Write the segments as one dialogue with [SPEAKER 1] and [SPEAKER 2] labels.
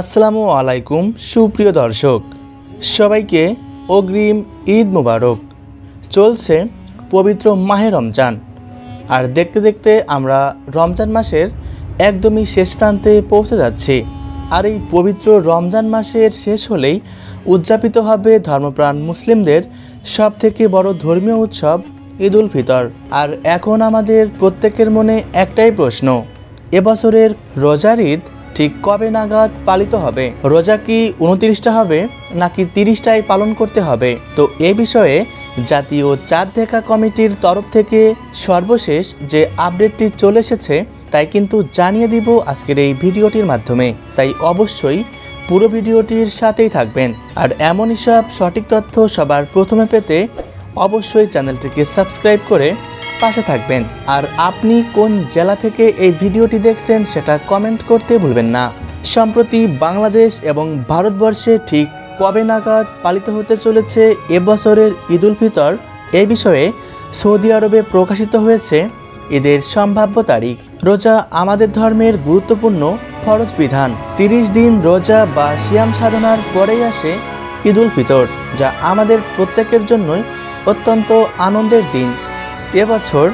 [SPEAKER 1] আসসালামু আলাইকুম সুপ্রিয় দর্শক, সবাইকে অগ্রিম ঈদ মুবারক। চলছে পবিত্র মাহে রমজান, আর দেখতে দেখতে আমরা রমজান মাসের একদমই শেষ প্রান্তে পৌঁছে যাচ্ছি। আর এই পবিত্র রমজান মাসের শেষ হলেই উদযাপিত হবে ধর্মপ্রাণ মুসলিমদের সবথেকে বড় ধর্মীয় উৎসব ঈদ উল ফিতর। আর এখন আমাদের প্রত্যেকের মনে একটাই প্রশ্ন, এবছরের রোজার ঈদ ঠিক কবে নাগাদ পালিত হবে? রোজা কি 29টা হবে নাকি 30টাই পালন করতে হবে? তো এ বিষয়ে জাতীয় চাঁদ দেখা কমিটির তরফ থেকে সর্বশেষ যে আপডেটটি চলে এসেছে তাই কিন্তু জানিয়ে দিব আজকের এই ভিডিওটির মাধ্যমে। তাই অবশ্যই পুরো ভিডিওটির সাথেই থাকবেন। আর এমনই সব সঠিক তথ্য সবার প্রথমে পেতে অবশ্যই চ্যানেলটিকে সাবস্ক্রাইব করে পাশে থাকবেন। আর আপনি কোন জেলা থেকে এই ভিডিওটি দেখছেন সেটা কমেন্ট করতে ভুলবেন না। সম্প্রতি বাংলাদেশ এবং ভারতবর্ষে ঠিক কবে নাগাদ পালিত হতে চলেছে এবছরের ঈদ উল ফিতর, এই বিষয়ে সৌদি আরবে প্রকাশিত হয়েছে ঈদের সম্ভাব্য তারিখ। রোজা আমাদের ধর্মের গুরুত্বপূর্ণ ফরজ বিধান। 30 দিন রোজা বা সিয়াম সাধনার পরেই আসে ঈদ উল ফিতর, যা আমাদের প্রত্যেকের জন্যই অত্যন্ত আনন্দের দিন। এবছর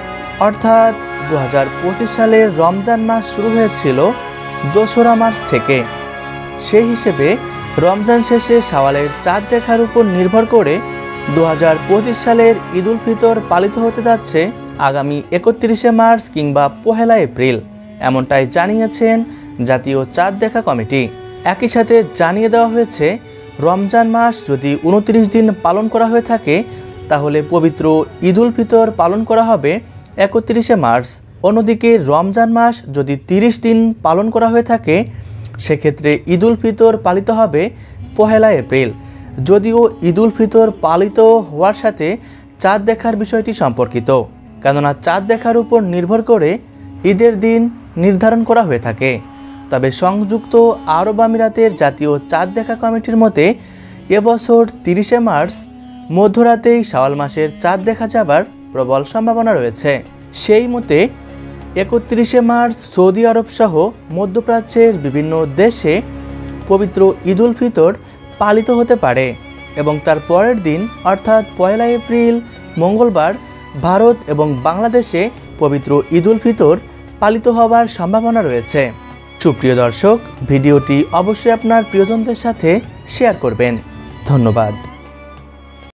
[SPEAKER 1] অর্থাৎ 2025 সালের রমজান মাস শুরু হয়েছিল 2রা মার্চ থেকে। সেই হিসেবে রমজান শেষে শাওয়ালের চাঁদ দেখার উপর নির্ভর করে 2025 সালের ঈদ উল ফিতর পালিত হতে যাচ্ছে আগামী 31শে মার্চ কিংবা 1লা এপ্রিল, এমনটাই জানিয়েছেন জাতীয় চাঁদ দেখা কমিটি। একই সাথে জানিয়ে দেওয়া হয়েছে, রমজান মাস যদি 29 দিন পালন করা হয়ে থাকে তাহলে পবিত্র ঈদ উল ফিতর পালন করা হবে 31শে মার্চ। অন্যদিকে রমজান মাস যদি 30 দিন পালন করা হয়ে থাকে সেক্ষেত্রে ঈদ উল ফিতর পালিত হবে 1লা এপ্রিল। যদিও ঈদ উল ফিতর পালিত হওয়ার সাথে চাঁদ দেখার বিষয়টি সম্পর্কিত, কেননা চাঁদ দেখার উপর নির্ভর করে ঈদের দিন নির্ধারণ করা হয়ে থাকে। তবে সংযুক্ত আরব আমিরাতের জাতীয় চাঁদ দেখা কমিটির মতে এবছর 30শে মার্চ মধ্যরাতেই শাওয়াল মাসের চাঁদ দেখা যাবার প্রবল সম্ভাবনা রয়েছে। সেই মতে 31শে মার্চ সৌদি আরব সহ মধ্যপ্রাচ্যের বিভিন্ন দেশে পবিত্র ঈদ উল ফিতর পালিত হতে পারে এবং তার পরের দিন অর্থাৎ 1লা এপ্রিল মঙ্গলবার ভারত এবং বাংলাদেশে পবিত্র ঈদ উল ফিতর পালিত হওয়ার সম্ভাবনা রয়েছে। সুপ্রিয় দর্শক, ভিডিওটি অবশ্যই আপনার প্রিয়জনদের সাথে শেয়ার করবেন। ধন্যবাদ।